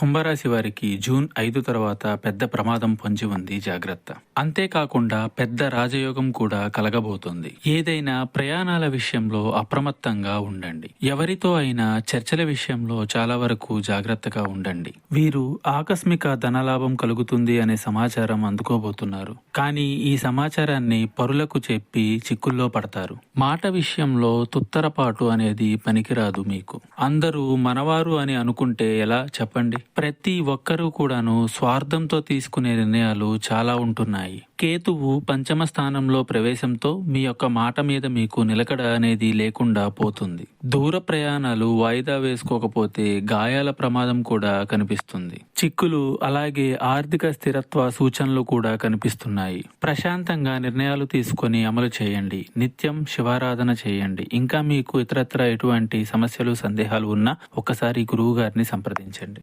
కుంభరాశి వారికి జూన్ 5 తర్వాత పెద్ద ప్రమాదం పొంచి ఉంది, జాగ్రత్త. అంతేకాకుండా పెద్ద రాజయోగం కూడా కలగబోతోంది. ఏదైనా ప్రయాణాల విషయంలో అప్రమత్తంగా ఉండండి. ఎవరితో అయినా చర్చల విషయంలో చాలా వరకు జాగ్రత్తగా ఉండండి. వీరు ఆకస్మిక ధనలాభం కలుగుతుంది అనే సమాచారం అందుకోబోతున్నారు. కానీ ఈ సమాచారాన్ని పరులకు చెప్పి చిక్కుల్లో పడతారు. మాట విషయంలో తుత్తరపాటు అనేది పనికిరాదు మీకు. అందరూ మనవారు అని అనుకుంటే ఎలా చెప్పండి? ప్రతి ఒక్కరూ కూడాను స్వార్థంతో తీసుకునే నిర్ణయాలు చాలా ఉంటున్నాయి. కేతువు పంచమ స్థానంలో ప్రవేశంతో మీ యొక్క మాట మీద మీకు నిలకడ అనేది లేకుండా పోతుంది. దూర ప్రయాణాలు వాయిదా వేసుకోకపోతే గాయాల ప్రమాదం కూడా కనిపిస్తుంది. చిక్కులు అలాగే ఆర్థిక స్థిరత్వ సూచనలు కూడా కనిపిస్తున్నాయి. ప్రశాంతంగా నిర్ణయాలు తీసుకొని అమలు చేయండి. నిత్యం శివారాధన చేయండి. ఇంకా మీకు ఇతరత్ర ఎటువంటి సమస్యలు సందేహాలు ఉన్నా ఒకసారి గురువు గారిని సంప్రదించండి.